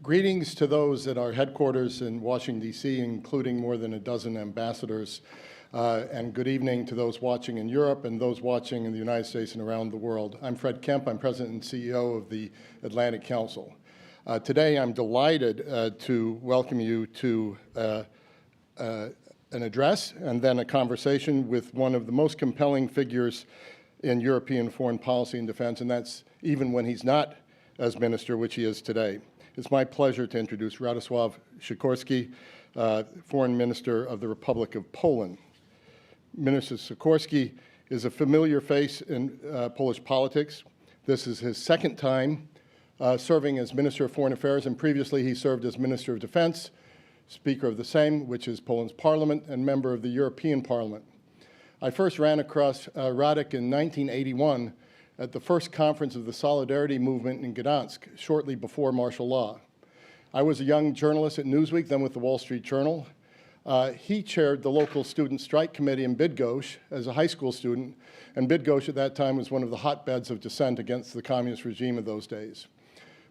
Greetings to those at our headquarters in Washington, D.C., including more than a dozen ambassadors, and good evening to those watching in Europe and those watching in the United States and around the world. I'm Fred Kemp. I'm President and CEO of the Atlantic Council. Today, I'm delighted to welcome you to an address and then a conversation with one of the most compelling figures in European foreign policy and defense, and that's even when he's not as minister, which he is today. It's my pleasure to introduce Radosław Sikorski, Foreign Minister of the Republic of Poland. Minister Sikorski is a familiar face in Polish politics. This is his second time serving as Minister of Foreign Affairs, and previously he served as Minister of Defense, Speaker of the Sejm, which is Poland's parliament, and member of the European Parliament. I first ran across Radek in 1981 at the first conference of the Solidarity movement in Gdansk, shortly before martial law. I was a young journalist at Newsweek, then with the Wall Street Journal. He chaired the local student strike committee in Bydgoszcz as a high school student, and Bydgoszcz at that time was one of the hotbeds of dissent against the communist regime of those days.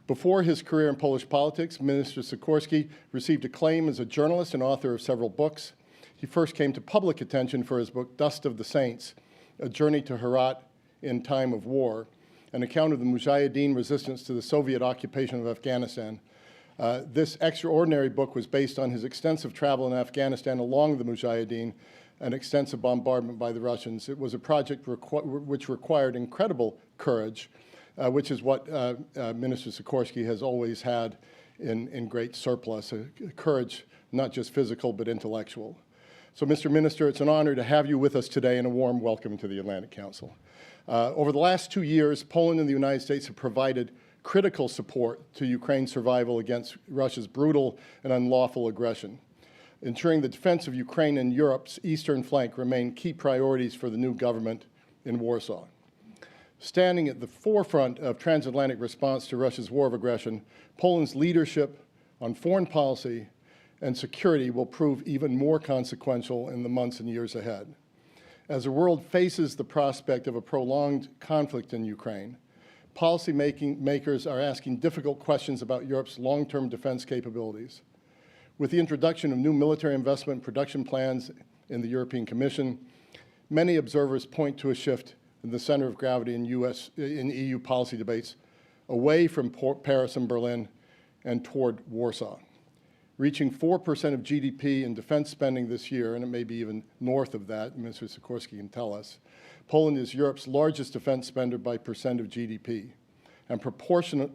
Before his career in Polish politics, Minister Sikorski received acclaim as a journalist and author of several books. He first came to public attention for his book, Dust of the Saints, A Journey to Herat in Time of War, an account of the Mujahideen resistance to the Soviet occupation of Afghanistan. This extraordinary book was based on his extensive travel in Afghanistan along the Mujahideen and extensive bombardment by the Russians. It was a project which required incredible courage, which is what Minister Sikorski has always had in great surplus, courage not just physical but intellectual. So, Mr. Minister, it's an honor to have you with us today, and a warm welcome to the Atlantic Council. Over the last 2 years, Poland and the United States have provided critical support to Ukraine's survival against Russia's brutal and unlawful aggression. Ensuring the defense of Ukraine and Europe's eastern flank remain key priorities for the new government in Warsaw. Standing at the forefront of transatlantic response to Russia's war of aggression, Poland's leadership on foreign policy and security will prove even more consequential in the months and years ahead. As the world faces the prospect of a prolonged conflict in Ukraine, policymakers are asking difficult questions about Europe's long-term defense capabilities. With the introduction of new military investment and production plans in the European Commission, many observers point to a shift in the center of gravity in EU policy debates away from Paris and Berlin and toward Warsaw. Reaching 4% of GDP in defense spending this year, and it may be even north of that, Minister Sikorski can tell us, Poland is Europe's largest defense spender by percent of GDP. And proportional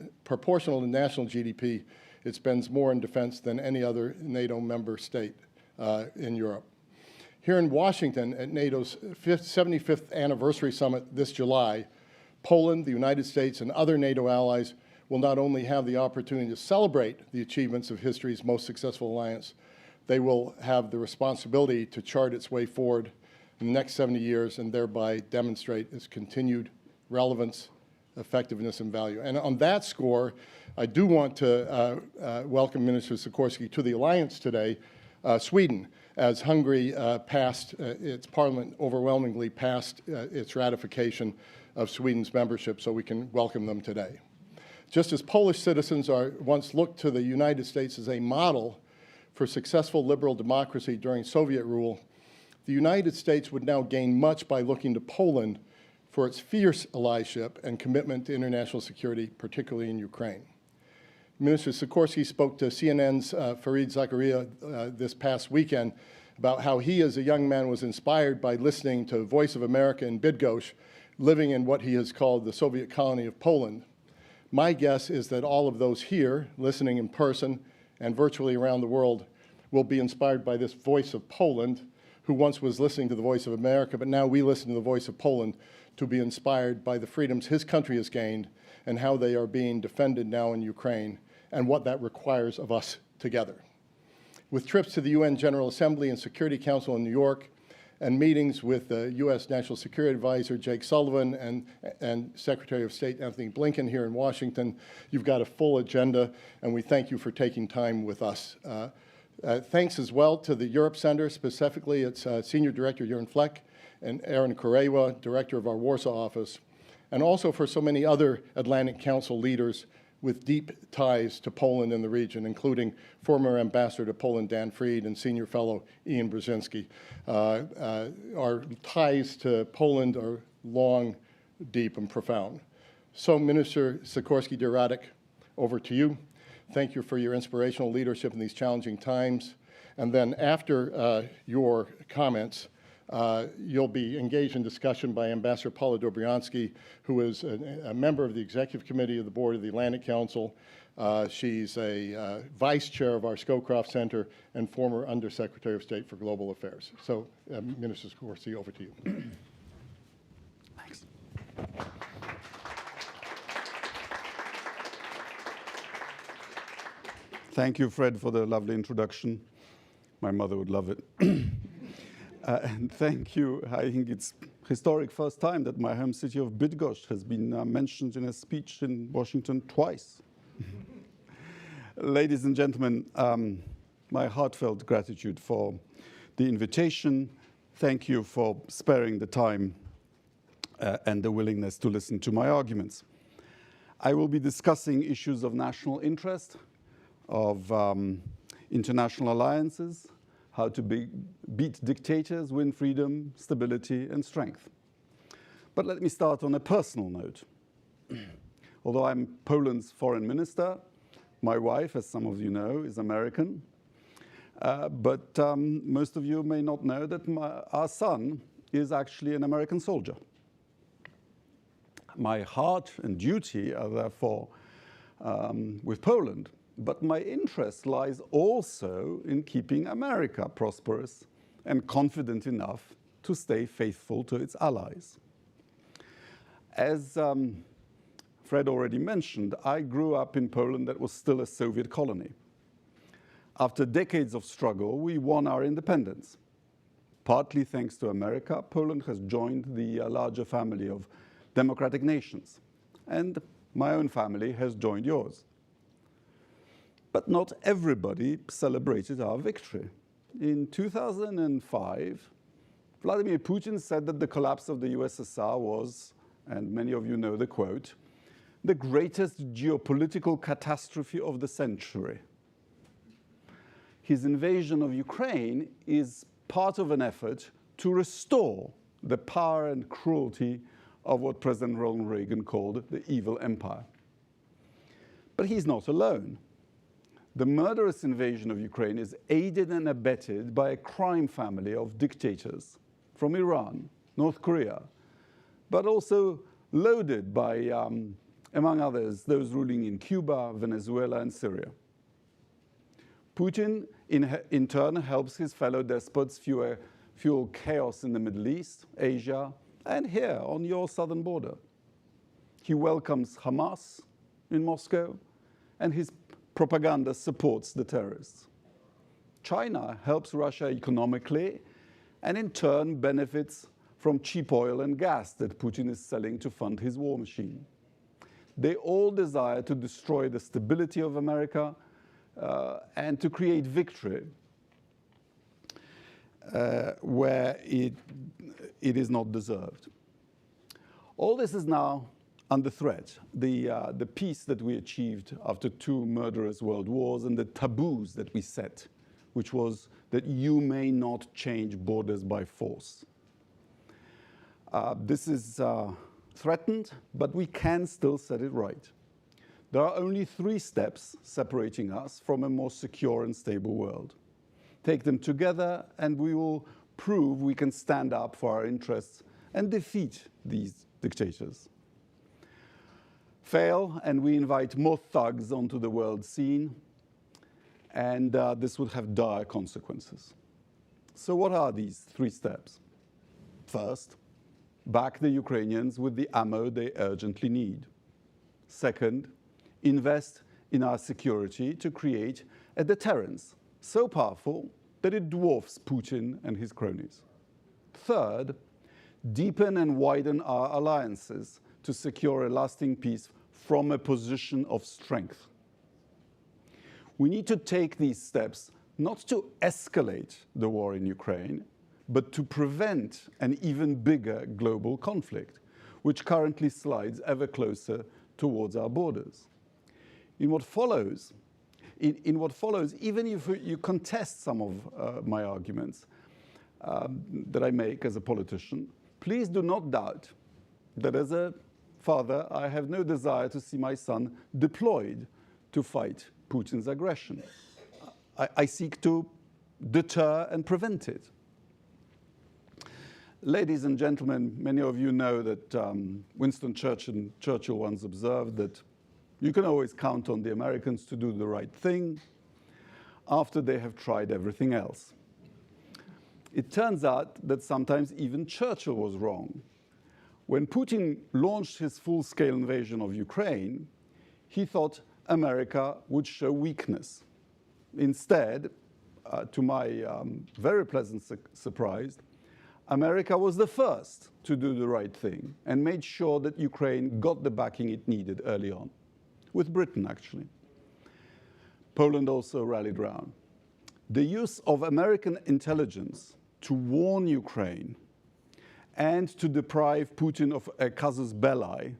to national GDP, it spends more in defense than any other NATO member state in Europe. Here in Washington at NATO's 75th anniversary summit this July, Poland, the United States, and other NATO allies will not only have the opportunity to celebrate the achievements of history's most successful alliance, they will have the responsibility to chart its way forward in the next 70 years and thereby demonstrate its continued relevance, effectiveness, and value. And on that score, I do want to welcome Minister Sikorski to the alliance today, Sweden, as Hungary passed, its parliament overwhelmingly passed its ratification of Sweden's membership, so we can welcome them today. Just as Polish citizens once looked to the United States as a model for successful liberal democracy during Soviet rule, the United States would now gain much by looking to Poland for its fierce allyship and commitment to international security, particularly in Ukraine. Minister Sikorski spoke to CNN's Fareed Zakaria this past weekend about how he, as a young man, was inspired by listening to Voice of America in Bydgoszcz, living in what he has called the Soviet colony of Poland. My guess is that all of those here, listening in person and virtually around the world, will be inspired by this Voice of Poland, who once was listening to the Voice of America, but now we listen to the Voice of Poland, to be inspired by the freedoms his country has gained and how they are being defended now in Ukraine and what that requires of us together. With trips to the UN General Assembly and Security Council in New York, and meetings with the U.S. National Security Advisor Jake Sullivan and Secretary of State Anthony Blinken here in Washington, you've got a full agenda, and we thank you for taking time with us. Thanks as well to the Europe Center, specifically its Senior Director Jörn Fleck and Aaron Kurewa, Director of our Warsaw office, and also for so many other Atlantic Council leaders with deep ties to Poland and the region, including former Ambassador to Poland Dan Fried and Senior Fellow Ian Brzezinski. Our ties to Poland are long, deep, and profound. So, Minister Sikorski, dear Radek, over to you. Thank you for your inspirational leadership in these challenging times. And then after your comments, you'll be engaged in discussion by Ambassador Paula Dobryansky, who is a member of the Executive Committee of the Board of the Atlantic Council. She's a vice chair of our Scowcroft Center and former Undersecretary of State for Global Affairs. So, Minister Sikorski, over to you. Thanks. Thank you, Fred, for the lovely introduction. My mother would love it. And thank you. I think it's historic first time that my home city of Bydgoszcz has been mentioned in a speech in Washington twice. Ladies and gentlemen, my heartfelt gratitude for the invitation. Thank you for sparing the time and the willingness to listen to my arguments. I will be discussing issues of national interest, of international alliances, how to beat dictators, win freedom, stability, and strength. But let me start on a personal note. Although I'm Poland's foreign minister, my wife, as some of you know, is American. But most of you may not know that our son is actually an American soldier. My heart and duty are therefore with Poland. But my interest lies also in keeping America prosperous and confident enough to stay faithful to its allies. As Fred already mentioned, I grew up in Poland that was still a Soviet colony. After decades of struggle, we won our independence. Partly thanks to America, Poland has joined the larger family of democratic nations. And my own family has joined yours. But not everybody celebrated our victory. In 2005, Vladimir Putin said that the collapse of the USSR was, and many of you know the quote, the greatest geopolitical catastrophe of the century. His invasion of Ukraine is part of an effort to restore the power and cruelty of what President Ronald Reagan called the evil empire. But he's not alone. The murderous invasion of Ukraine is aided and abetted by a crime family of dictators from Iran, North Korea, but also loaded by, among others, those ruling in Cuba, Venezuela, and Syria. Putin, in turn, helps his fellow despots fuel chaos in the Middle East, Asia, and here on your southern border. He welcomes Hamas in Moscow, and his propaganda supports the terrorists. China helps Russia economically and in turn benefits from cheap oil and gas that Putin is selling to fund his war machine. They all desire to destroy the stability of America and to create victory where it is not deserved. All this is now under threat. The peace that we achieved after 2 murderous world wars and the taboos that we set, which was that you may not change borders by force. This is threatened, but we can still set it right. There are only 3 steps separating us from a more secure and stable world. Take them together and we will prove we can stand up for our interests and defeat these dictators. Fail, and we invite more thugs onto the world scene, and this would have dire consequences. So what are these 3 steps? First, back the Ukrainians with the ammo they urgently need. Second, invest in our security to create a deterrence so powerful that it dwarfs Putin and his cronies. Third, deepen and widen our alliances to secure a lasting peace from a position of strength. We need to take these steps not to escalate the war in Ukraine, but to prevent an even bigger global conflict, which currently slides ever closer towards our borders. In what follows, even if you contest some of my arguments that I make as a politician, please do not doubt that as a father, I have no desire to see my son deployed to fight Putin's aggression. I seek to deter and prevent it. Ladies and gentlemen, many of you know that Winston Churchill once observed that you can always count on the Americans to do the right thing after they have tried everything else. It turns out that sometimes even Churchill was wrong. When Putin launched his full-scale invasion of Ukraine, he thought America would show weakness. Instead, to my very pleasant surprise, America was the first to do the right thing and made sure that Ukraine got the backing it needed early on, with Britain actually. Poland also rallied round. The use of American intelligence to warn Ukraine and to deprive Putin of a casus belli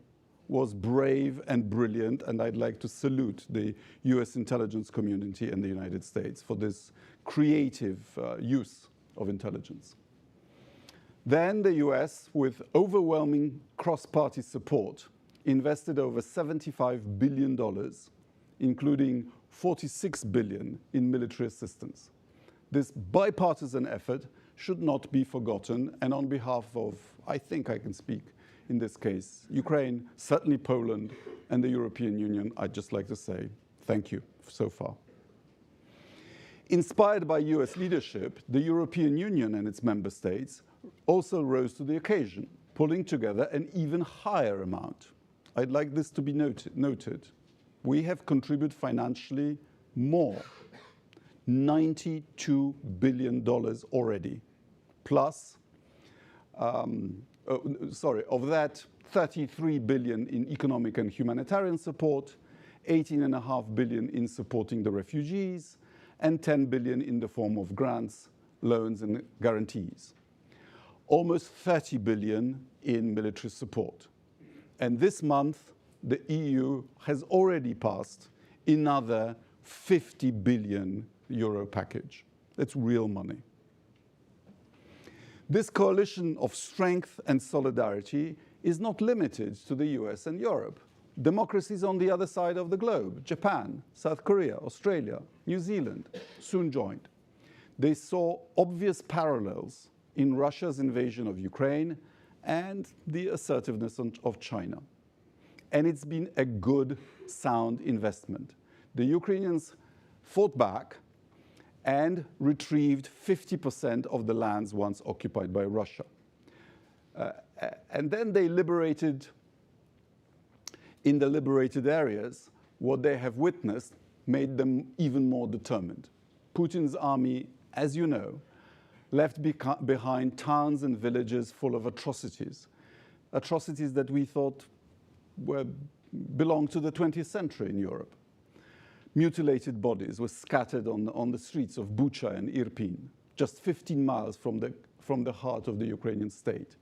was brave and brilliant, and I'd like to salute the US intelligence community and the United States for this creative use of intelligence. Then the US, with overwhelming cross-party support, invested over $75 billion, including $46 billion in military assistance. This bipartisan effort should not be forgotten, and on behalf of, I think I can speak in this case, Ukraine, certainly Poland, and the European Union, I'd just like to say thank you so far. Inspired by US leadership, the European Union and its member states also rose to the occasion, pulling together an even higher amount. I'd like this to be noted. We have contributed financially more, $92 billion already, plus, of that, $33 billion in economic and humanitarian support, $18.5 billion in supporting the refugees, and $10 billion in the form of grants, loans, and guarantees. Almost $30 billion in military support. And this month, the EU has already passed another 50 billion euro package. That's real money. This coalition of strength and solidarity is not limited to the US and Europe. Democracies on the other side of the globe, Japan, South Korea, Australia, New Zealand, soon joined. They saw obvious parallels in Russia's invasion of Ukraine and the assertiveness of China. And it's been a good, sound investment. The Ukrainians fought back and retrieved 50% of the lands once occupied by Russia. And then they liberated, in the liberated areas, what they have witnessed made them even more determined. Putin's army, as you know, left behind towns and villages full of atrocities, atrocities that we thought belonged to the 20th century in Europe. Mutilated bodies were scattered on the streets of Bucha and Irpin, just 15 miles from the heart of the Ukrainian state.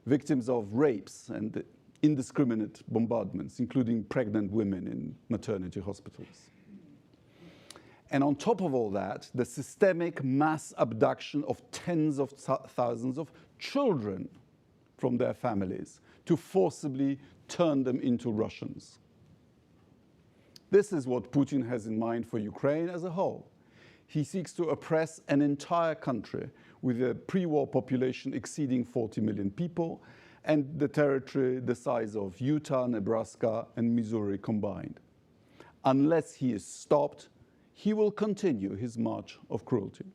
Victims of rapes and indiscriminate bombardments, including pregnant women in maternity hospitals. And on top of all that, the systemic mass abduction of tens of thousands of children from their families to forcibly turn them into Russians. This is what Putin has in mind for Ukraine as a whole. He seeks to oppress an entire country with a pre-war population exceeding 40 million people and the territory the size of Utah, Nebraska, and Missouri combined. Unless he is stopped, he will continue his march of cruelty.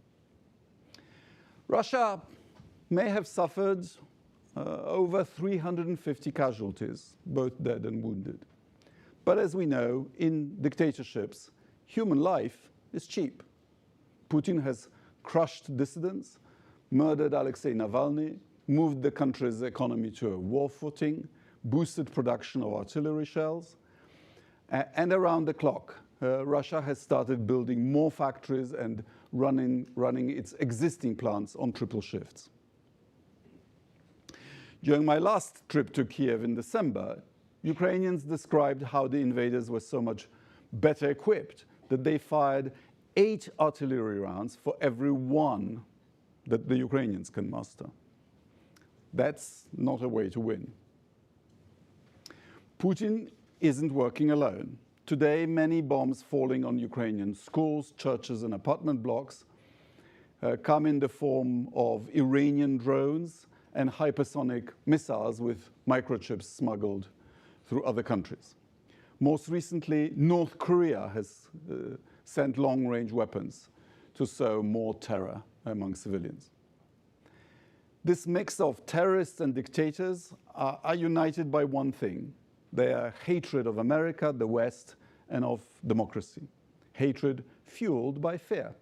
Russia may have suffered over 350 casualties, both dead and wounded. But as we know, in dictatorships, human life is cheap. Putin has crushed dissidents, murdered Alexei Navalny, moved the country's economy to a war footing, boosted production of artillery shells, and around the clock, Russia has started building more factories and running its existing plants on triple shifts. During my last trip to Kiev in December, Ukrainians described how the invaders were so much better equipped, that they fired 8 artillery rounds for every 1 that the Ukrainians can muster. That's not a way to win. Putin isn't working alone. Today, many bombs falling on Ukrainian schools, churches, and apartment blocks come in the form of Iranian drones and hypersonic missiles with microchips smuggled through other countries. Most recently, North Korea has sent long-range weapons to sow more terror among civilians. This mix of terrorists and dictators are united by one thing: their hatred of America, the West, and of democracy. Hatred fueled by fear.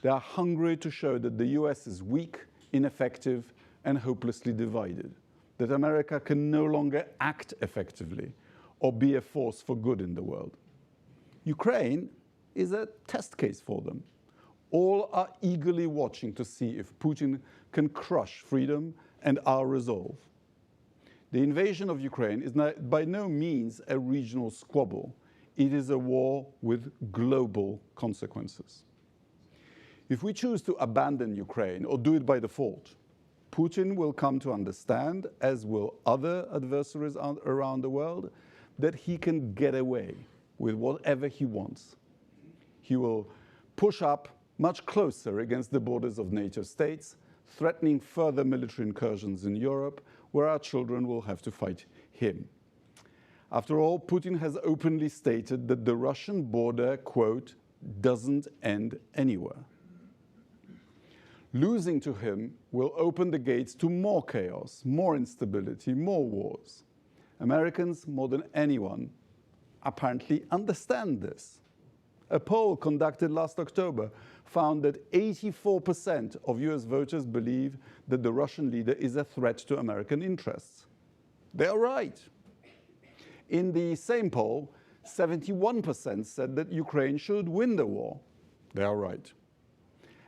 They are hungry to show that the US is weak, ineffective, and hopelessly divided, that America can no longer act effectively or be a force for good in the world. Ukraine is a test case for them. All are eagerly watching to see if Putin can crush freedom and our resolve. The invasion of Ukraine is by no means a regional squabble. It is a war with global consequences. If we choose to abandon Ukraine or do it by default, Putin will come to understand, as will other adversaries around the world, that he can get away with whatever he wants. He will push up much closer against the borders of NATO states, threatening further military incursions in Europe, where our children will have to fight him. After all, Putin has openly stated that the Russian border, quote, doesn't end anywhere. Losing to him will open the gates to more chaos, more instability, more wars. Americans, more than anyone, apparently understand this. A poll conducted last October found that 84% of US voters believe that the Russian leader is a threat to American interests. They are right. In the same poll, 71% said that Ukraine should win the war. They are right.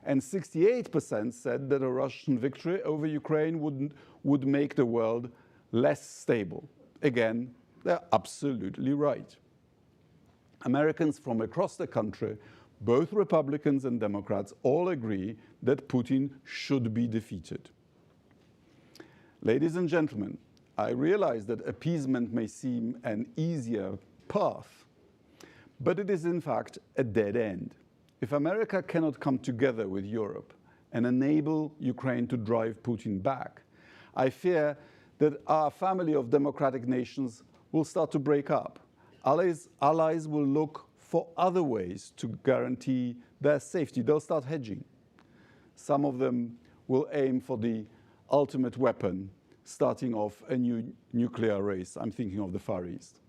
And 68% said that a Russian victory over Ukraine would make the world less stable. Again, they're absolutely right. Americans from across the country, both Republicans and Democrats, all agree that Putin should be defeated. Ladies and gentlemen, I realize that appeasement may seem an easier path, but it is in fact a dead end. If America cannot come together with Europe and enable Ukraine to drive Putin back, I fear that our family of democratic nations will start to break up. Allies will look for other ways to guarantee their safety. They'll start hedging. Some of them will aim for the ultimate weapon, starting off a new nuclear race. I'm thinking of the Far East.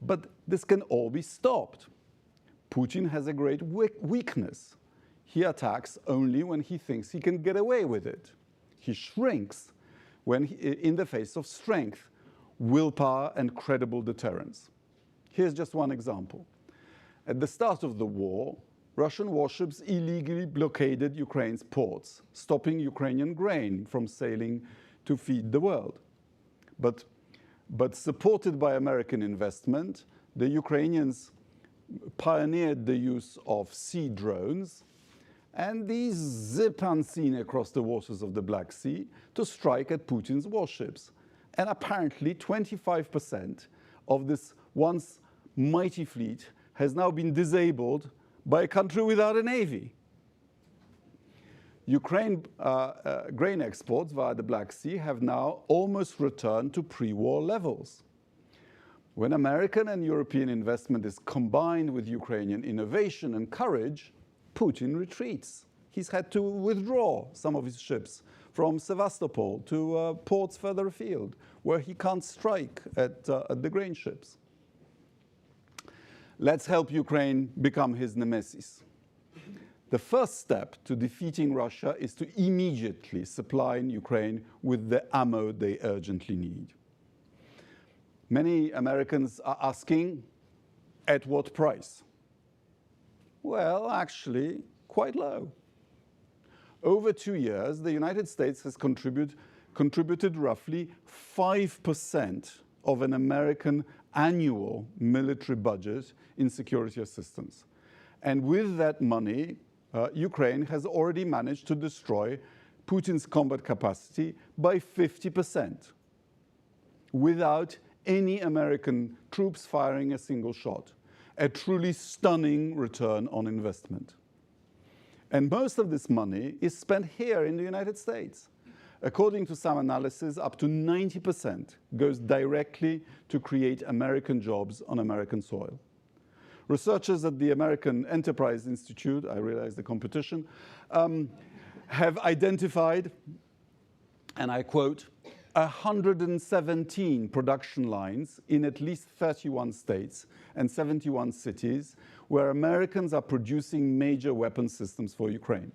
But this can all be stopped. Putin has a great weakness. He attacks only when he thinks he can get away with it. He shrinks when in the face of strength, willpower, and credible deterrence. Here's just one example. At the start of the war, Russian warships illegally blockaded Ukraine's ports, stopping Ukrainian grain from sailing to feed the world. But supported by American investment, the Ukrainians pioneered the use of sea drones, and these zip unseen across the waters of the Black Sea to strike at Putin's warships. And apparently 25% of this once mighty fleet has now been disabled by a country without a navy. Ukraine grain exports via the Black Sea have now almost returned to pre-war levels. When American and European investment is combined with Ukrainian innovation and courage, Putin retreats. He's had to withdraw some of his ships from Sevastopol to ports further afield, where he can't strike at the grain ships. Let's help Ukraine become his nemesis. The first step to defeating Russia is to immediately supply Ukraine with the ammo they urgently need. Many Americans are asking, at what price? Well, actually, quite low. Over 2 years, the United States has contributed roughly 5% of an American annual military budget in security assistance. And with that money, Ukraine has already managed to destroy Putin's combat capacity by 50% without any American troops firing a single shot. A truly stunning return on investment. And most of this money is spent here in the United States. According to some analysis, up to 90% goes directly to create American jobs on American soil. Researchers at the American Enterprise Institute, I realize the competition, have identified, and I quote, 117 production lines in at least 31 states and 71 cities where Americans are producing major weapon systems for Ukraine.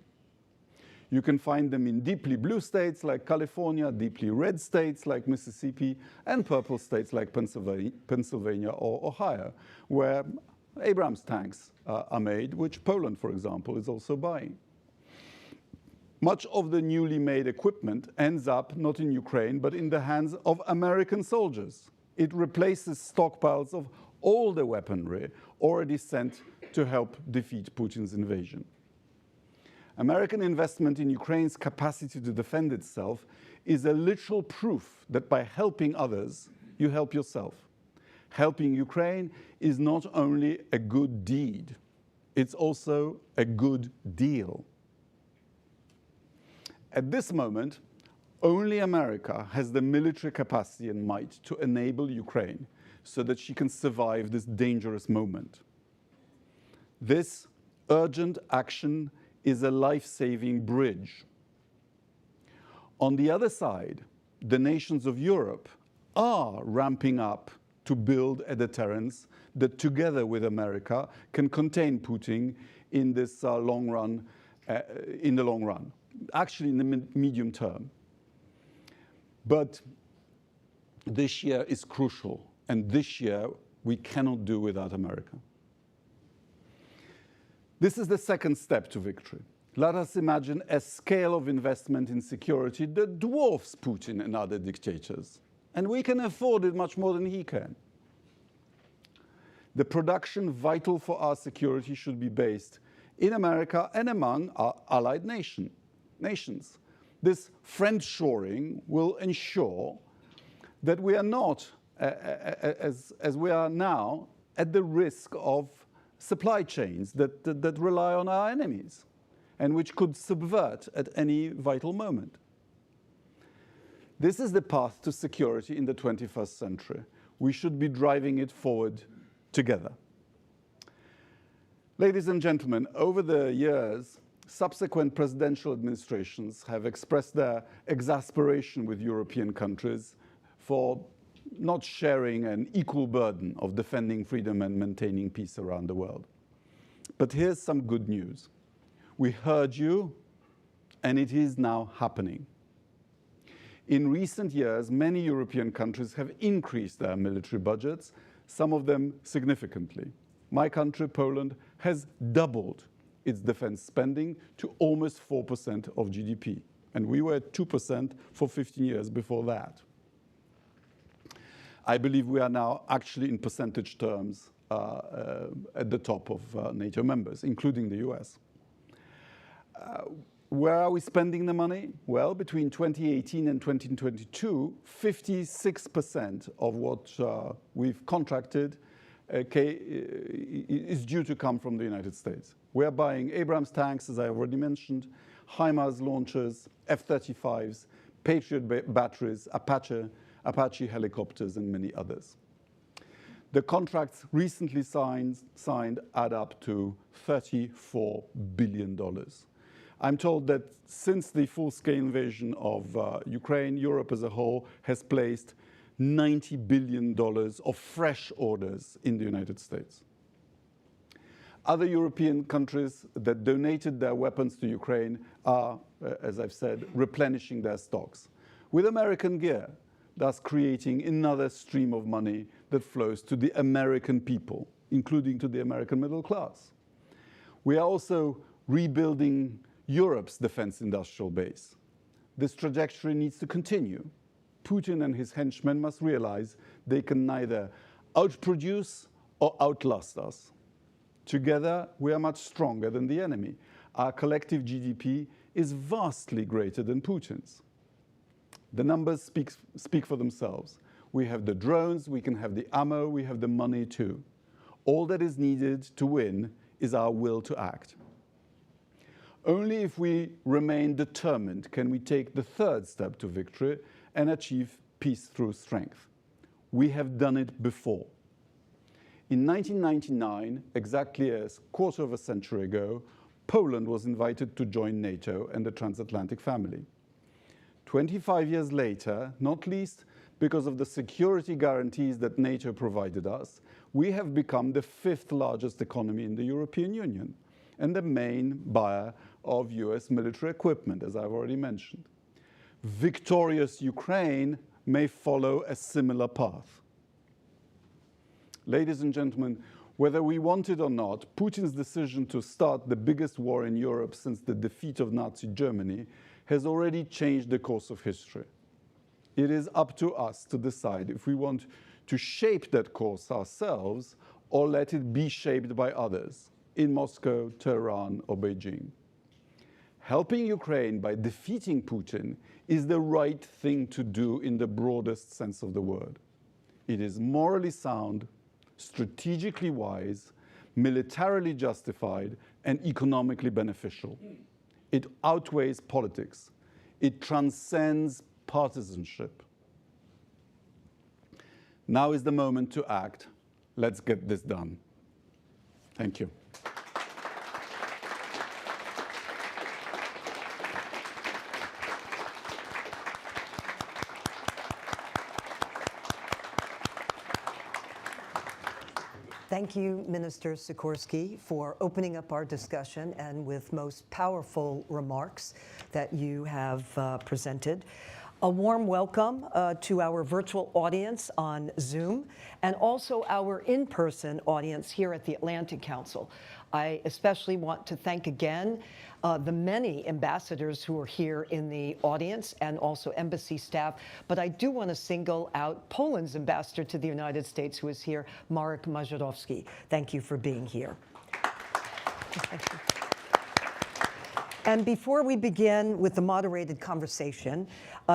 You can find them in deeply blue states like California, deeply red states like Mississippi, and purple states like Pennsylvania or Ohio, where Abrams tanks are made, which Poland, for example, is also buying. Much of the newly made equipment ends up not in Ukraine, but in the hands of American soldiers. It replaces stockpiles of older weaponry already sent to help defeat Putin's invasion. American investment in Ukraine's capacity to defend itself is a literal proof that by helping others, you help yourself. Helping Ukraine is not only a good deed, it's also a good deal. At this moment, only America has the military capacity and might to enable Ukraine so that she can survive this dangerous moment. This urgent action is a life-saving bridge. On the other side, the nations of Europe are ramping up to build a deterrence that together with America can contain Putin in this long run, actually in the medium term. But this year is crucial, and this year we cannot do without America. This is the second step to victory. Let us imagine a scale of investment in security that dwarfs Putin and other dictators, and we can afford it much more than he can. The production vital for our security should be based in America and among our allied nations. This friend-shoring will ensure that we are not, as we are now, at the risk of supply chains that rely on our enemies and which could subvert at any vital moment. This is the path to security in the 21st century. We should be driving it forward together. Ladies and gentlemen, over the years, subsequent presidential administrations have expressed their exasperation with European countries for not sharing an equal burden of defending freedom and maintaining peace around the world. But here's some good news. We heard you, and it is now happening. In recent years, many European countries have increased their military budgets, some of them significantly. My country, Poland, has doubled its defense spending to almost 4% of GDP. And we were at 2% for 15 years before that. I believe we are now actually in percentage terms at the top of NATO members, including the US. Where are we spending the money? Well, between 2018 and 2022, 56% of what we've contracted is due to come from the United States. We are buying Abrams tanks, as I already mentioned, HIMARS launchers, F-35s, Patriot batteries, Apache helicopters, and many others. The contracts recently signed add up to $34 billion. I'm told that since the full-scale invasion of Ukraine, Europe as a whole has placed $90 billion of fresh orders in the United States. Other European countries that donated their weapons to Ukraine are, as I've said, replenishing their stocks with American gear, thus creating another stream of money that flows to the American people, including to the American middle class. We are also rebuilding Europe's defense industrial base. This trajectory needs to continue. Putin and his henchmen must realize they can neither outproduce or outlast us. Together, we are much stronger than the enemy. Our collective GDP is vastly greater than Putin's. The numbers speak for themselves. We have the drones, we can have the ammo, we have the money too. All that is needed to win is our will to act. Only if we remain determined can we take the third step to victory and achieve peace through strength. We have done it before. In 1999, exactly a quarter of a century ago, Poland was invited to join NATO and the transatlantic family. 25 years later, not least because of the security guarantees that NATO provided us, we have become the fifth largest economy in the European Union and the main buyer of US military equipment, as I've already mentioned. Victorious Ukraine may follow a similar path. Ladies and gentlemen, whether we want it or not, Putin's decision to start the biggest war in Europe since the defeat of Nazi Germany has already changed the course of history. It is up to us to decide if we want to shape that course ourselves or let it be shaped by others in Moscow, Tehran, or Beijing. Helping Ukraine by defeating Putin is the right thing to do in the broadest sense of the word. It is morally sound, strategically wise, militarily justified, and economically beneficial. It outweighs politics. It transcends partisanship. Now is the moment to act. Let's get this done. Thank you. Thank you, Minister Sikorski, for opening up our discussion and with most powerful remarks that you have presented. A warm welcome to our virtual audience on Zoom and also our in-person audience here at the Atlantic Council. I especially want to thank again the many ambassadors who are here in the audience and also embassy staff, but I do want to single out Poland's ambassador to the United States who is here, Marek Mazurowski. Thank you for being here. And before we begin with the moderated conversation,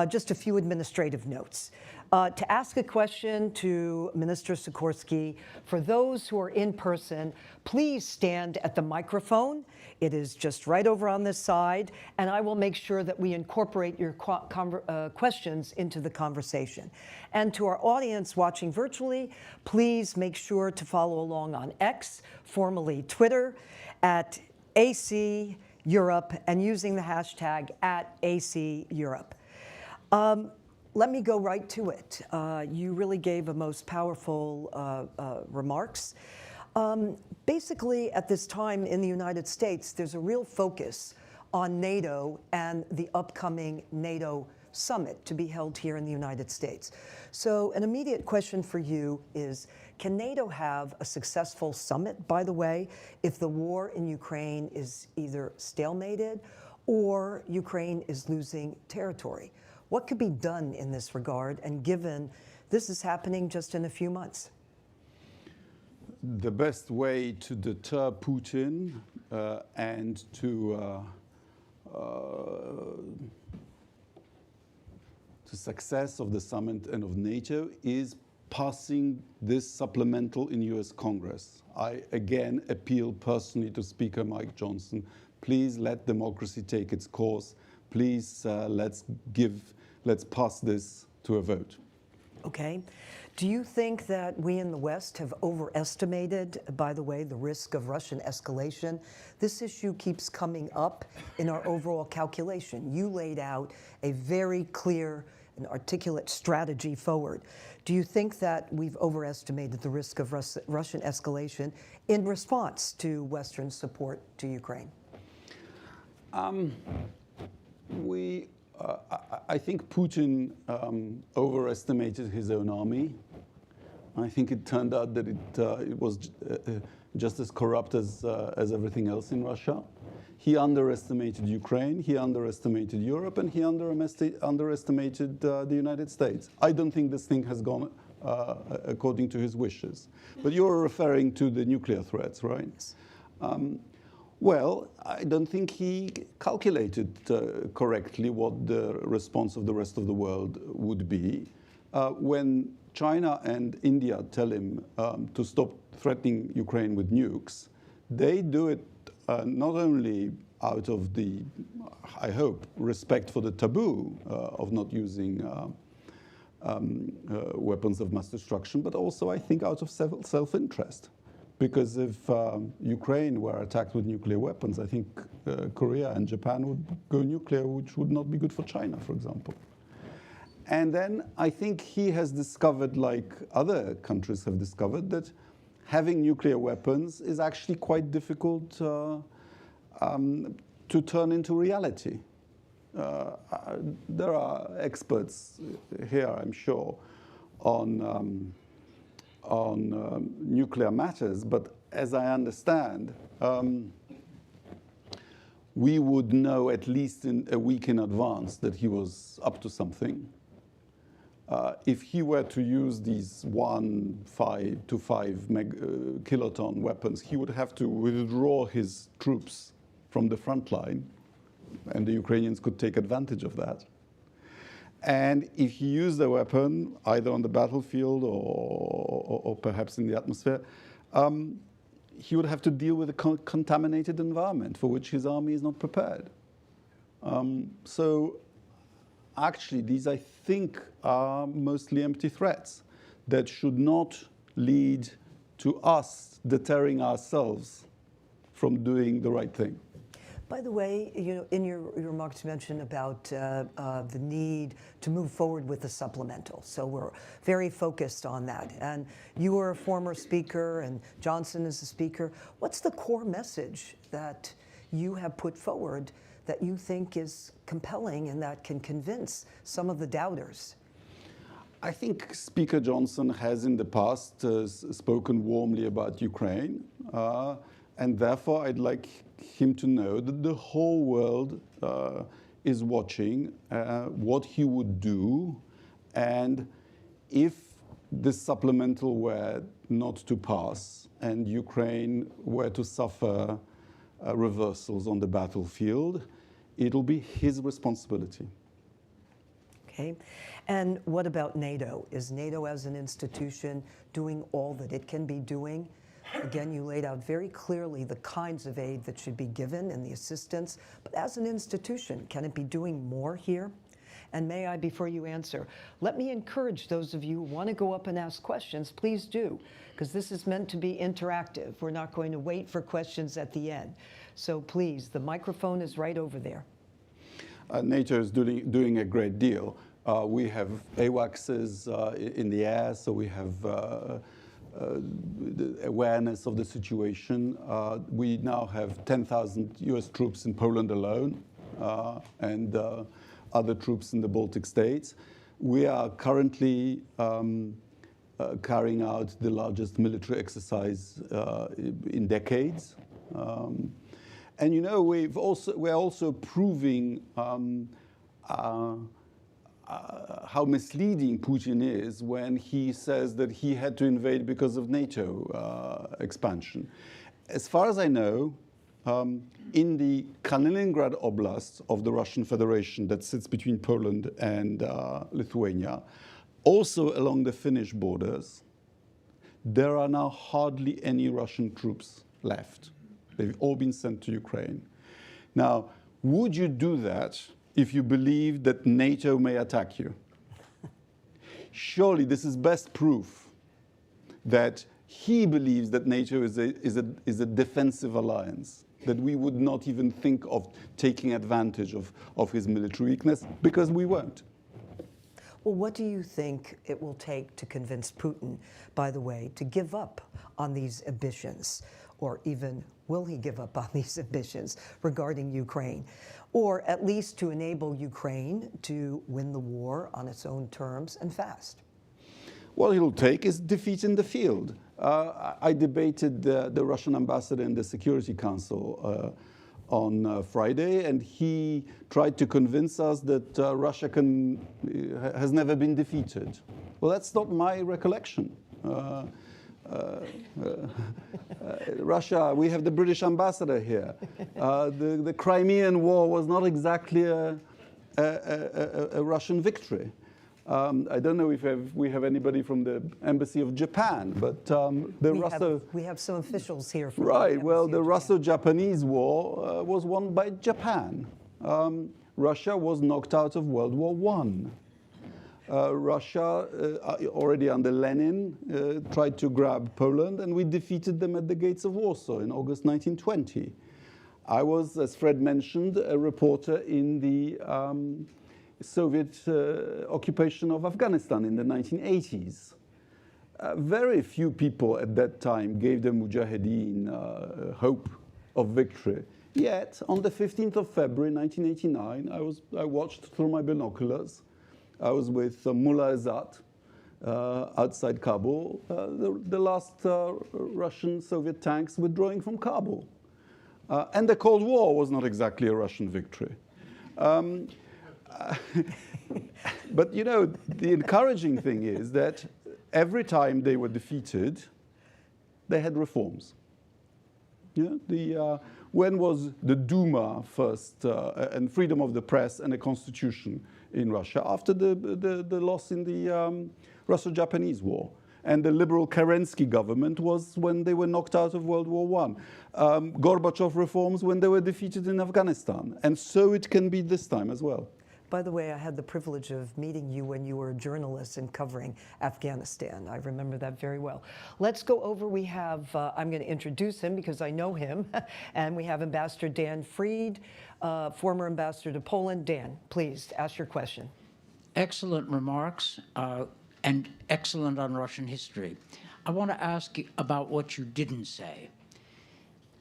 just a few administrative notes. To ask a question to Minister Sikorski, for those who are in person, please stand at the microphone. It is just right over on this side, and I will make sure that we incorporate your questions into the conversation. And to our audience watching virtually, please make sure to follow along on X, formerly Twitter, at AC Europe, and using the hashtag @ACEurope. Let me go right to it. You really gave a most powerful remarks. Basically, at this time in the United States, there's a real focus on NATO and the upcoming NATO summit to be held here in the United States. So an immediate question for you is, can NATO have a successful summit, by the way, if the war in Ukraine is either stalemated or Ukraine is losing territory? What could be done in this regard, and given this is happening just in a few months? The best way to deter Putin and to success of the summit and of NATO is passing this supplemental in US Congress. I again appeal personally to Speaker Mike Johnson. Please let democracy take its course. Please let's pass this to a vote. Okay. Do you think that we in the West have overestimated, by the way, the risk of Russian escalation? This issue keeps coming up in our overall calculation. You laid out a very clear and articulate strategy forward. Do you think that we've overestimated the risk of Russian escalation in response to Western support to Ukraine? I think Putin overestimated his own army. I think it turned out that it was just as corrupt as everything else in Russia. He underestimated Ukraine, he underestimated Europe, and he underestimated the United States. I don't think this thing has gone according to his wishes. But you're referring to the nuclear threats, right? Yes. Well, I don't think he calculated correctly what the response of the rest of the world would be. When China and India tell him to stop threatening Ukraine with nukes, they do it not only out of the, I hope, respect for the taboo of not using weapons of mass destruction, but also, I think, out of self-interest. Because if Ukraine were attacked with nuclear weapons, I think Korea and Japan would go nuclear, which would not be good for China, for example. And then I think he has discovered, like other countries have discovered, that having nuclear weapons is actually quite difficult to turn into reality. There are experts here, I'm sure, on nuclear matters, but as I understand, we would know at least in a week in advance that he was up to something. If he were to use these 5 to 5 kiloton weapons, he would have to withdraw his troops from the front line, and the Ukrainians could take advantage of that. And if he used the weapon, either on the battlefield or perhaps in the atmosphere, he would have to deal with a contaminated environment for which his army is not prepared. So actually, these, I think, are mostly empty threats that should not lead to us deterring ourselves from doing the right thing. By the way, in your remarks you mentioned about the need to move forward with the supplemental. So we're very focused on that. And you were a former speaker, and Johnson is a speaker. What's the core message that you have put forward that you think is compelling and that can convince some of the doubters? I think Speaker Johnson has in the past spoken warmly about Ukraine. And therefore, I'd like him to know that the whole world is watching what he would do. And if this supplemental were not to pass and Ukraine were to suffer reversals on the battlefield, it'll be his responsibility. Okay. And what about NATO? Is NATO as an institution doing all that it can be doing? Again, you laid out very clearly the kinds of aid that should be given and the assistance, but as an institution, can it be doing more here? And may I, before you answer, let me encourage those of you who want to go up and ask questions, please do, because this is meant to be interactive. We're not going to wait for questions at the end. So please, the microphone is right over there. NATO is doing a great deal. We have AWACSs in the air, so we have the awareness of the situation. We now have 10,000 US troops in Poland alone, and other troops in the Baltic states. We are currently carrying out the largest military exercise in decades. And you know, we're also proving how misleading Putin is when he says that he had to invade because of NATO expansion. As far as I know, in the Kaliningrad Oblast of the Russian Federation that sits between Poland and Lithuania, also along the Finnish borders, there are now hardly any Russian troops left. They've all been sent to Ukraine. Now, would you do that if you believe that NATO may attack you? Surely this is best proof that he believes that NATO is a defensive alliance, that we would not even think of taking advantage of his military weakness, because we won't. Well, what do you think it will take to convince Putin, by the way, to give up on these ambitions? Or even, will he give up on these ambitions regarding Ukraine? Or at least to enable Ukraine to win the war on its own terms and fast? What he'll take is defeat in the field. I debated the Russian ambassador in the Security Council on Friday, and he tried to convince us that Russia has never been defeated. Well, that's not my recollection. Russia, we have the British ambassador here. The Crimean War was not exactly a Russian victory. I don't know if we have anybody from the Embassy of Japan, but we have some officials here from right. the Well, Embassy the of Japan. Russo-Japanese War was won by Japan. Russia was knocked out of World War I. Russia, already under Lenin, tried to grab Poland, and we defeated them at the gates of Warsaw in August 1920. I was, as Fred mentioned, a reporter in the Soviet occupation of Afghanistan in the 1980s. Very few people at that time gave the Mujahideen hope of victory. Yet, on the 15th of February 1989, I watched through my binoculars. I was with Mullah Azad outside Kabul, the last Russian-Soviet tanks withdrawing from Kabul. And the Cold War was not exactly a Russian victory. But, you know, the encouraging thing is that every time they were defeated, they had reforms. Yeah? When was the Duma first, and freedom of the press and a constitution in Russia? After the loss in the Russo-Japanese War. And the liberal Kerensky government was when they were knocked out of World War I. Gorbachev reforms when they were defeated in Afghanistan. And so it can be this time as well. By the way, I had the privilege of meeting you when you were a journalist and covering Afghanistan. I remember that very well. Let's go over, we have, I'm going to introduce him because I know him, and we have Ambassador Dan Fried, former ambassador to Poland. Dan, please ask your question. Excellent remarks and excellent on Russian history. I want to ask you about what you didn't say.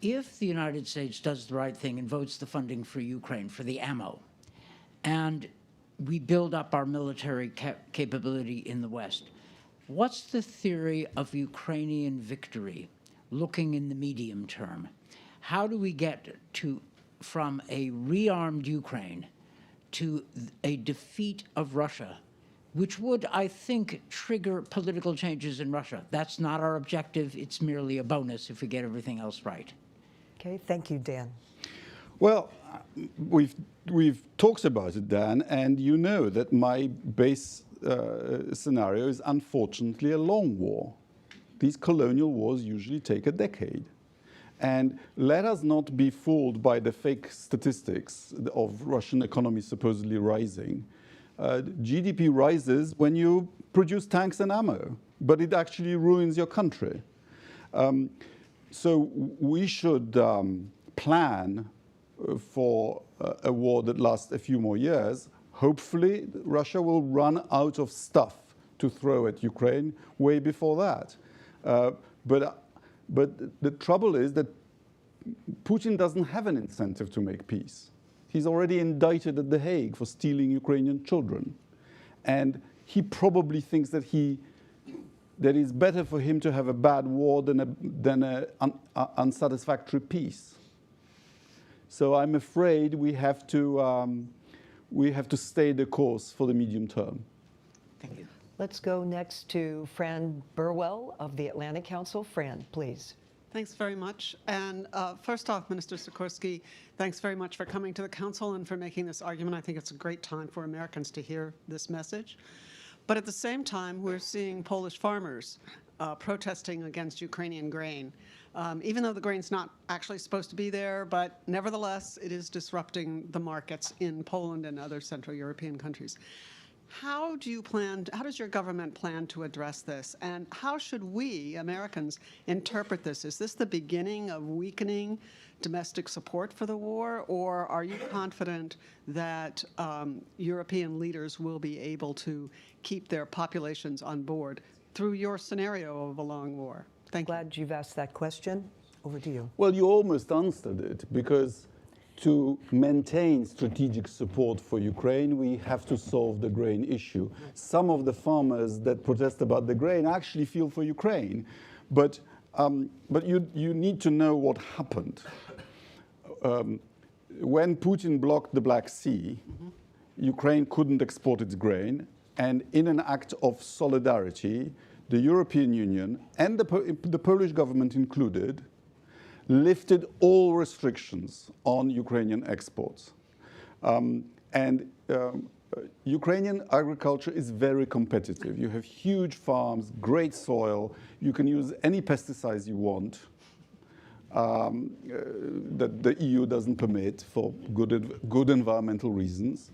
If the United States does the right thing and votes the funding for Ukraine, for the ammo, and we build up our military capability in the West, what's the theory of Ukrainian victory looking in the medium term? How do we get from a rearmed Ukraine to a defeat of Russia, which would, I think, trigger political changes in Russia? That's not our objective. It's merely a bonus if we get everything else right. Okay, thank you, Dan. Well, we've talked about it, Dan, and you know that my base scenario is unfortunately a long war. These colonial wars usually take a decade. And let us not be fooled by the fake statistics of Russian economy supposedly rising. GDP rises when you produce tanks and ammo, but it actually ruins your country. So we should plan for a war that lasts a few more years. Hopefully, Russia will run out of stuff to throw at Ukraine way before that. But the trouble is that Putin doesn't have an incentive to make peace. He's already indicted at The Hague for stealing Ukrainian children. And he probably thinks that it's better for him to have a bad war than an unsatisfactory peace. So I'm afraid we have to stay the course for the medium term. Thank you. Let's go next to Fran Burwell of the Atlantic Council. Fran, please. Thanks very much. And first off, Minister Sikorski, thanks very much for coming to the Council and for making this argument. I think it's a great time for Americans to hear this message. But at the same time, we're seeing Polish farmers protesting against Ukrainian grain, even though the grain's not actually supposed to be there, but nevertheless, it is disrupting the markets in Poland and other Central European countries. How does your government plan to address this? And how should we, Americans, interpret this? Is this the beginning of weakening domestic support for the war, or are you confident that European leaders will be able to keep their populations on board through your scenario of a long war? Thank you. Glad you've asked that question. Over to you. Well, you almost answered it, because to maintain strategic support for Ukraine, we have to solve the grain issue. Some of the farmers that protest about the grain actually feel for Ukraine, but you need to know what happened. when Putin blocked the Black Sea, Ukraine couldn't export its grain, and in an act of solidarity, the European Union, and the Polish government included, lifted all restrictions on Ukrainian exports. Ukrainian agriculture is very competitive. You have huge farms, great soil. You can use any pesticides you want that the EU doesn't permit for good environmental reasons.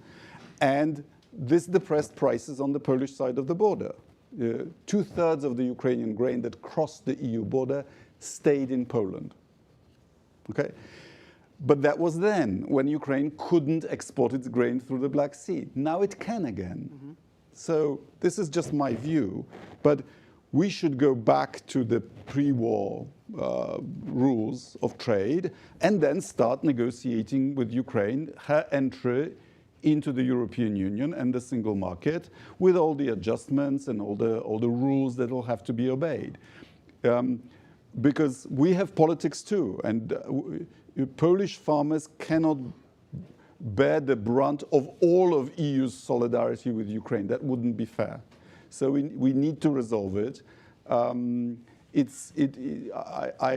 And this depressed prices on the Polish side of the border. 2/3 of the Ukrainian grain that crossed the EU border stayed in Poland. Okay? But that was then, when Ukraine couldn't export its grain through the Black Sea. Now it can again. So this is just my view, but we should go back to the pre-war rules of trade and then start negotiating with Ukraine her entry into the European Union and the single market with all the adjustments and all the rules that will have to be obeyed. Because we have politics too, and Polish farmers cannot bear the brunt of all of EU's solidarity with Ukraine. That wouldn't be fair. So we need to resolve it. I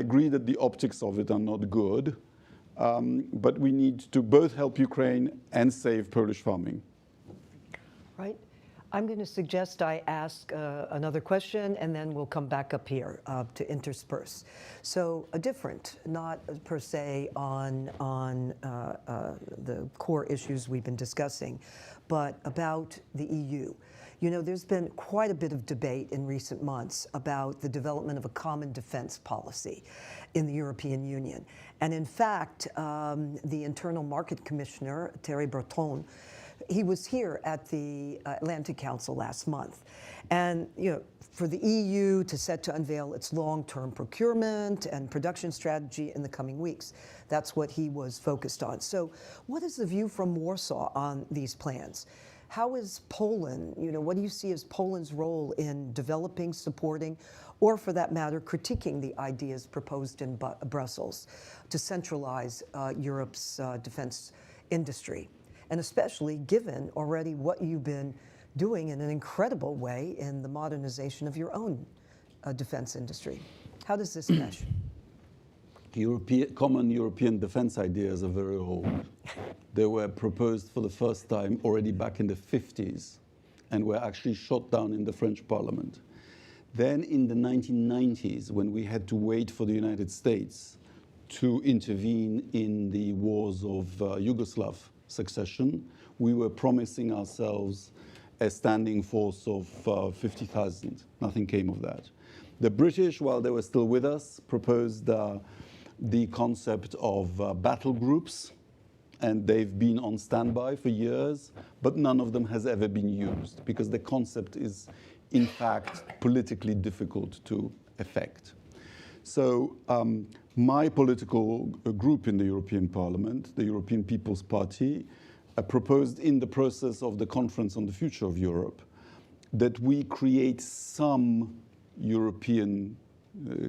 agree that the optics of it are not good, but we need to both help Ukraine and save Polish farming. Right. I'm going to suggest I ask another question, and then we'll come back up here to intersperse. So a different, not per se on the core issues we've been discussing, but about the EU. You know, there's been quite a bit of debate in recent months about the development of a common defense policy in the European Union. And in fact, the Internal Market Commissioner, Thierry Breton, he was here at the Atlantic Council last month. And, you know, for the EU to set to unveil its long-term procurement and production strategy in the coming weeks, that's what he was focused on. So what is the view from Warsaw on these plans? How is Poland, you know, what do you see as Poland's role in developing, supporting, or for that matter, critiquing the ideas proposed in Brussels to centralize Europe's defense industry? And especially given already what you've been doing in an incredible way in the modernization of your own defense industry. How does this mesh? Common European defense ideas are very old. They were proposed for the first time already back in the 50s and were actually shot down in the French Parliament. Then in the 1990s, when we had to wait for the United States to intervene in the wars of Yugoslav succession, we were promising ourselves a standing force of 50,000. Nothing came of that. The British, while they were still with us, proposed the concept of battle groups, and they've been on standby for years, but none of them has ever been used because the concept is, in fact, politically difficult to effect. So my political group in the European Parliament, the European People's Party, proposed in the process of the Conference on the Future of Europe that we create some European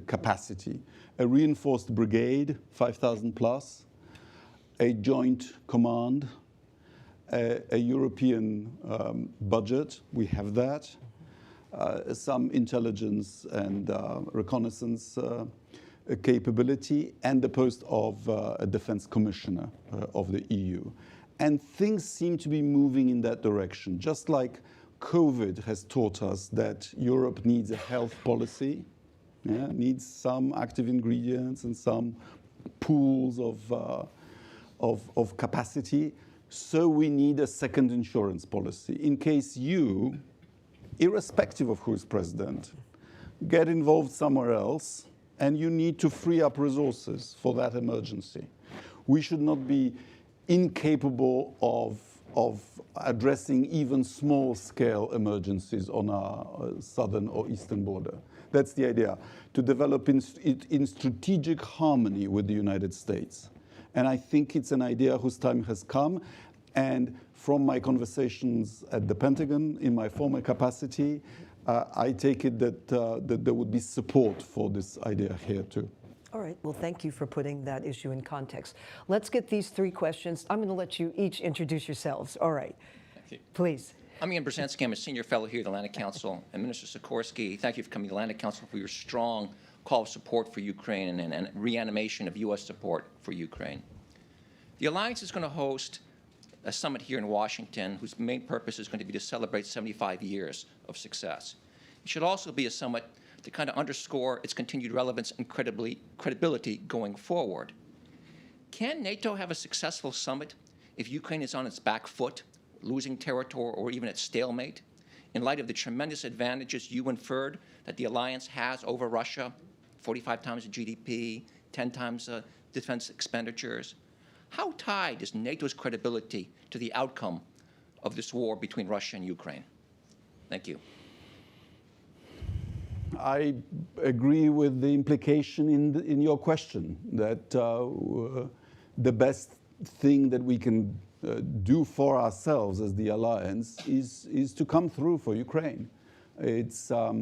capacity, a reinforced brigade, 5,000 plus, a joint command, a European budget, we have that, some intelligence and reconnaissance capability, and the post of a defense commissioner of the EU. And things seem to be moving in that direction, just like COVID has taught us that Europe needs a health policy, needs some active ingredients and some pools of capacity. So we need a second insurance policy in case you, irrespective of who is president, get involved somewhere else and you need to free up resources for that emergency. We should not be incapable of addressing even small-scale emergencies on our southern or eastern border. That's the idea, to develop it in strategic harmony with the United States. And I think it's an idea whose time has come. And from my conversations at the Pentagon in my former capacity, I take it that there would be support for this idea here too. All right, well, thank you for putting that issue in context. Let's get these three questions. I'm going to let you each introduce yourselves. All right, Thank you. please. I'm Ian Brzezinski. I'm a senior fellow here at the Atlantic Council. And Minister Sikorski, thank you for coming to the Atlantic Council for your strong call of support for Ukraine and reanimation of U.S. support for Ukraine. The Alliance is going to host a summit here in Washington whose main purpose is going to be to celebrate 75 years of success. It should also be a summit to kind of underscore its continued relevance and credibility going forward. Can NATO have a successful summit if Ukraine is on its back foot, losing territory, or even at stalemate, in light of the tremendous advantages you inferred that the alliance has over Russia, 45 times the GDP, 10 times defense expenditures? How tied is NATO's credibility to the outcome of this war between Russia and Ukraine? Thank you. I agree with the implication in your question that the best thing that we can do for ourselves as the alliance is to come through for Ukraine. It's our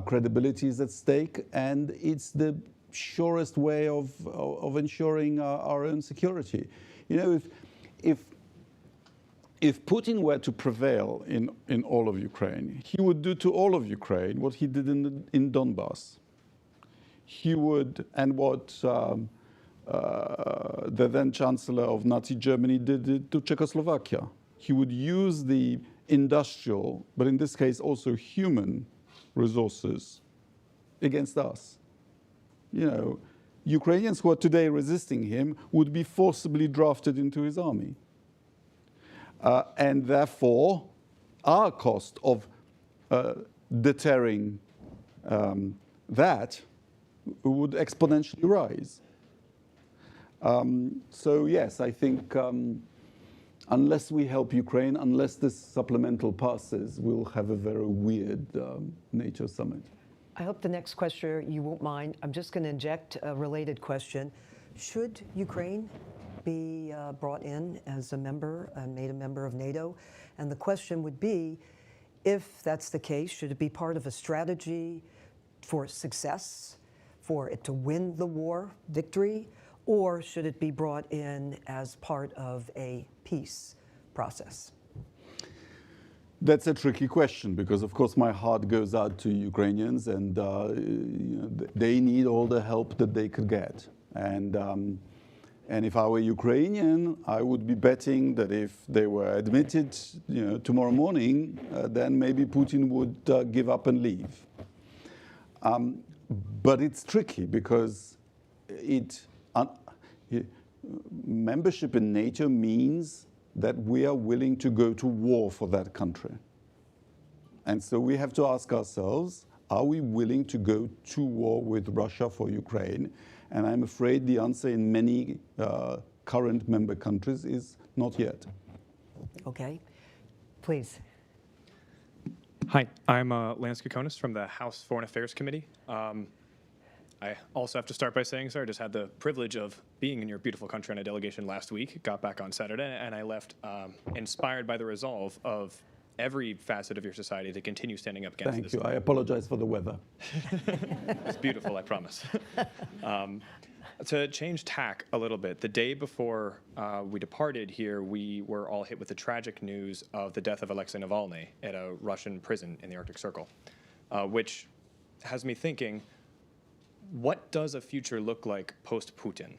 credibility is at stake, and it's the surest way of ensuring our own security. You know, if Putin were to prevail in all of Ukraine, he would do to all of Ukraine what he did in Donbass. He would, and what the then Chancellor of Nazi Germany did to Czechoslovakia. He would use the industrial, but in this case also human resources against us. You know, Ukrainians who are today resisting him would be forcibly drafted into his army. And therefore, our cost of deterring that would exponentially rise. So yes, I think unless we help Ukraine, unless this supplemental passes, we'll have a very weird NATO summit. I hope the next question you won't mind. I'm just going to inject a related question. Should Ukraine be brought in as a member and made a member of NATO? And the question would be, if that's the case, should it be part of a strategy for success, for it to win the war, victory, or should it be brought in as part of a peace process? That's a tricky question because, of course, my heart goes out to Ukrainians, and they need all the help that they could get. And if I were Ukrainian, I would be betting that if they were admitted, tomorrow morning, then maybe Putin would give up and leave. But it's tricky because membership in NATO means that we are willing to go to war for that country. And so we have to ask ourselves, are we willing to go to war with Russia for Ukraine? And I'm afraid the answer in many current member countries is not yet. Okay, please. Hi, I'm Lance Kokonis from the House Foreign Affairs Committee. I also have to start by saying, sir, I just had the privilege of being in your beautiful country on a delegation last week, got back on Saturday, and I left inspired by the resolve of every facet of your society to continue standing up against this. Thank you. I apologize for the weather. It's beautiful, I promise. To change tack a little bit, the day before we departed here, we were all hit with the tragic news of the death of Alexei Navalny at a Russian prison in the Arctic Circle, which has me thinking, what does a future look like post-Putin?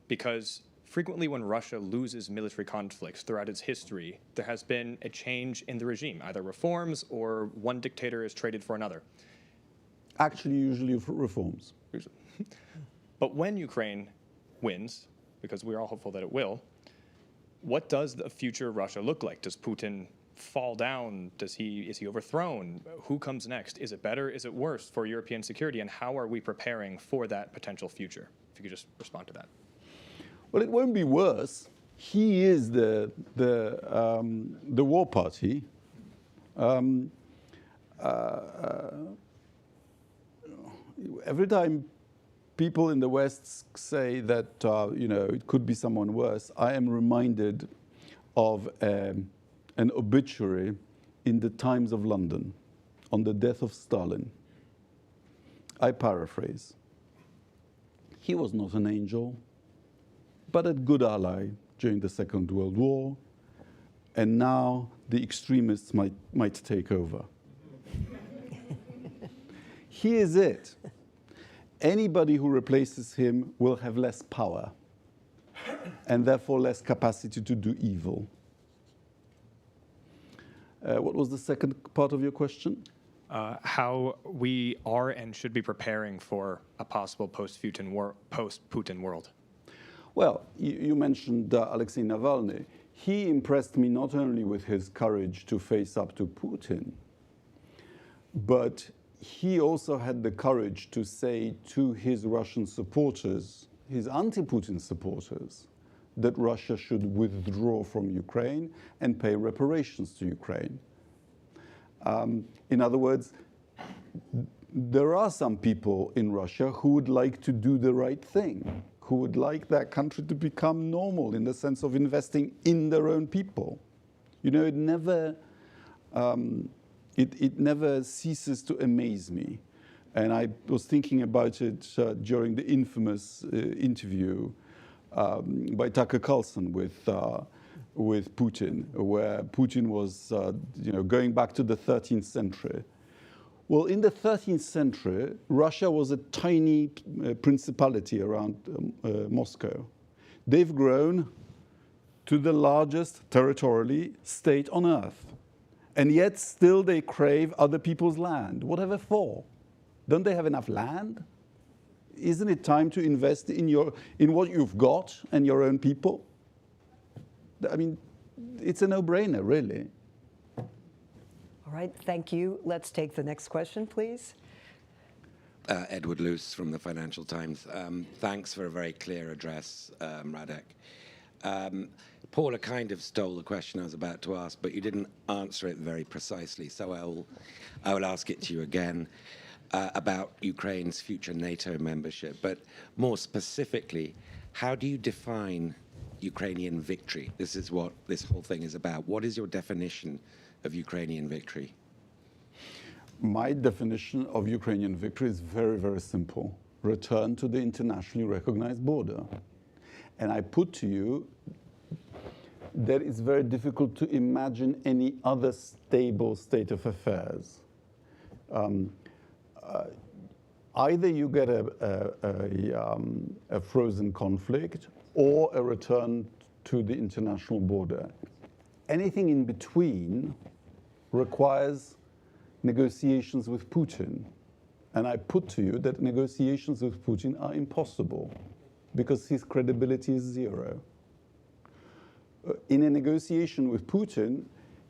Because frequently when Russia loses military conflicts throughout its history, there has been a change in the regime, either reforms or one dictator is traded for another. Actually, usually reforms. But when Ukraine wins, because we're all hopeful that it will, what does the future Russia look like? Does Putin fall down? Is he overthrown? Who comes next? Is it better? Is it worse for European security? And how are we preparing for that potential future? If you could just respond to that. Well, it won't be worse. He is the war party. Every time people in the West say that it could be someone worse, I am reminded of an obituary in the Times of London on the death of Stalin. I paraphrase. He was not an angel, but a good ally during the Second World War, and now the extremists might take over. Here's it. Anybody who replaces him will have less power and therefore less capacity to do evil. What was the second part of your question? How we are and should be preparing for a possible post-Putin world. Well, you mentioned Alexei Navalny. He impressed me not only with his courage to face up to Putin, but he also had the courage to say to his Russian supporters, his anti-Putin supporters, that Russia should withdraw from Ukraine and pay reparations to Ukraine. In other words, there are some people in Russia who would like to do the right thing, who would like that country to become normal in the sense of investing in their own people. You know, it never ceases to amaze me. And I was thinking about it during the infamous interview by Tucker Carlson with Putin, where Putin was going back to the 13th century. Well, in the 13th century, Russia was a tiny principality around Moscow. They've grown to the largest territorially state on earth. And yet still they crave other people's land. Whatever for? Don't they have enough land? Isn't it time to invest in what you've got and your own people? I mean, it's a no-brainer, really. All right, thank you. Let's take the next question, please. Edward Luce from the Financial Times. Thanks for a very clear address, Radek. Paula kind of stole the question I was about to ask, but you didn't answer it very precisely, so I will ask it to you again about Ukraine's future NATO membership. But more specifically, how do you define Ukrainian victory? This is what this whole thing is about. What is your definition of Ukrainian victory? My definition of Ukrainian victory is very, very simple. Return to the internationally recognized border. And I put to you that it's very difficult to imagine any other stable state of affairs. Either you get a frozen conflict or a return to the international border. Anything in between requires negotiations with Putin. And I put to you that negotiations with Putin are impossible because his credibility is zero. In a negotiation with Putin,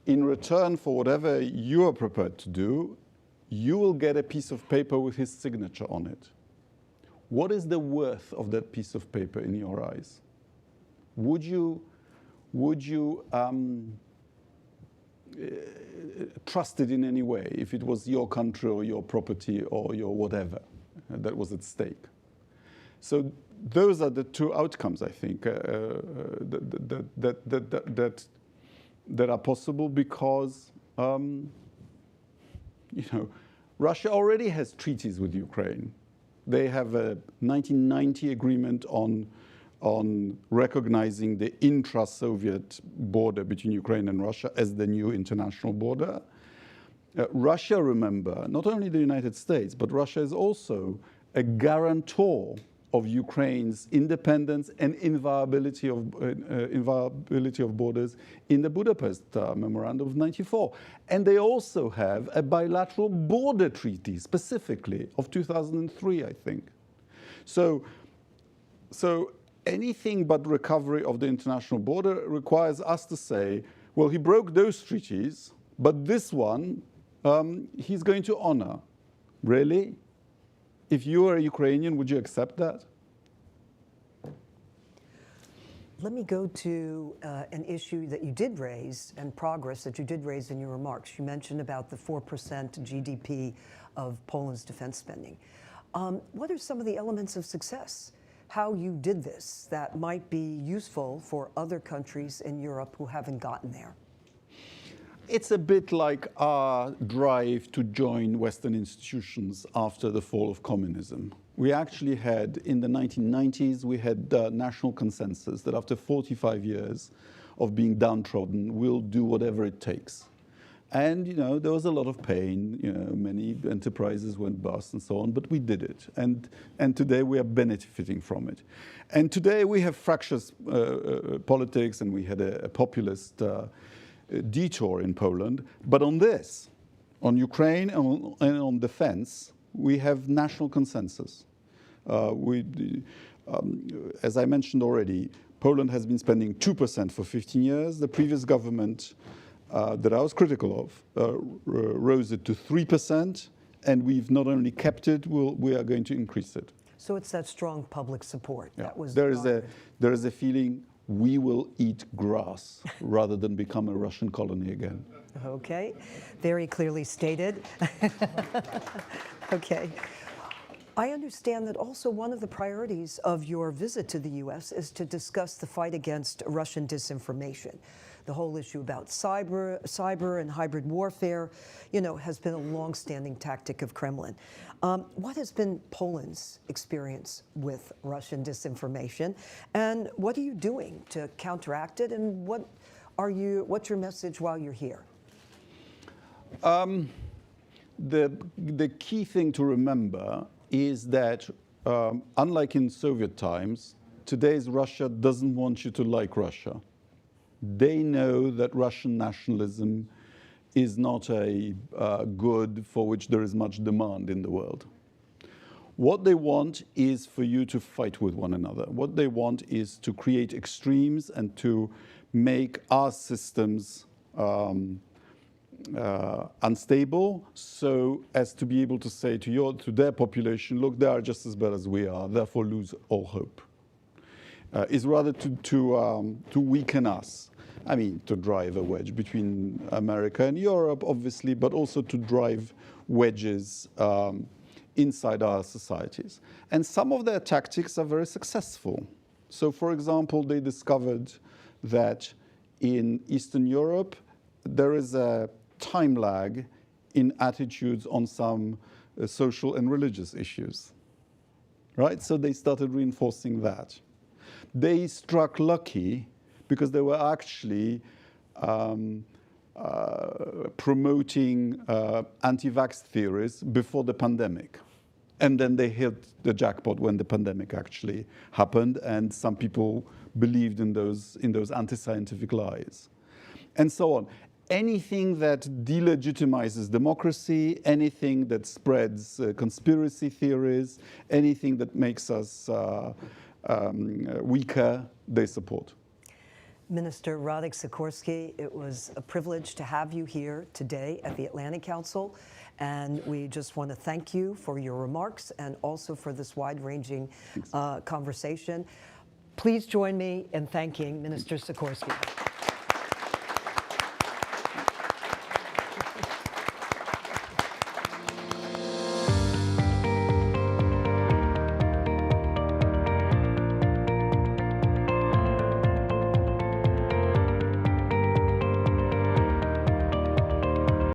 in return for whatever you are prepared to do, you will get a piece of paper with his signature on it. What is the worth of that piece of paper in your eyes? Would you trust it in any way if it was your country or your property or your whatever that was at stake? So those are the two outcomes, I think, that are possible because Russia already has treaties with Ukraine. They have a 1990 agreement on recognizing the intra-Soviet border between Ukraine and Russia as the new international border. Russia, remember, not only the United States, but Russia is also a guarantor of Ukraine's independence and inviolability of borders in the Budapest Memorandum of '94. And they also have a bilateral border treaty, specifically, of 2003, I think. So anything but recovery of the international border requires us to say, well, he broke those treaties, but this one he's going to honor. Really? If you were a Ukrainian, would you accept that? Let me go to an issue that you did raise and progress that you did raise in your remarks. You mentioned about the 4% GDP of Poland's defense spending. What are some of the elements of success? How you did this that might be useful for other countries in Europe who haven't gotten there? It's a bit like our drive to join Western institutions after the fall of communism. We actually had, in the 1990s, we had national consensus that after 45 years of being downtrodden, we'll do whatever it takes. And, there was a lot of pain, many enterprises went bust and so on, but we did it. And today we are benefiting from it. And today we have fractious politics, and we had a populist detour in Poland. But on this, on Ukraine and on defense, we have national consensus. As I mentioned already, Poland has been spending 2% for 15 years. The previous government that I was critical of rose it to 3%, and we've not only kept it, we are going to increase it. So it's that strong public support. Yeah. That was there is a feeling we will eat grass rather than become a Russian colony again. Okay, very clearly stated. Okay. I understand that also one of the priorities of your visit to the U.S. is to discuss the fight against Russian disinformation. The whole issue about cyber and hybrid warfare, has been a long-standing tactic of Kremlin. What has been Poland's experience with Russian disinformation, and what are you doing to counteract it, and what's your message while you're here? The key thing to remember is that, unlike in Soviet times, today's Russia doesn't want you to like Russia. They know that Russian nationalism is not a good for which there is much demand in the world. What they want is for you to fight with one another. What they want is to create extremes and to make our systems unstable, so as to be able to say to their population, look, they are just as bad as we are, therefore lose all hope. Is rather to weaken us. I mean, to drive a wedge between America and Europe, obviously, but also to drive wedges inside our societies. And some of their tactics are very successful. So, for example, they discovered that in Eastern Europe, there is a time lag in attitudes on some social and religious issues, right? So they started reinforcing that. They struck lucky because they were actually promoting anti-vax theories before the pandemic. And then they hit the jackpot when the pandemic actually happened, and some people believed in those anti-scientific lies, and so on. Anything that delegitimizes democracy, anything that spreads conspiracy theories, anything that makes us weaker, they support. Minister Radosław Sikorski, it was a privilege to have you here today at the Atlantic Council, and we just want to thank you for your remarks and also for this wide-ranging conversation. Please join me in thanking Minister Sikorski.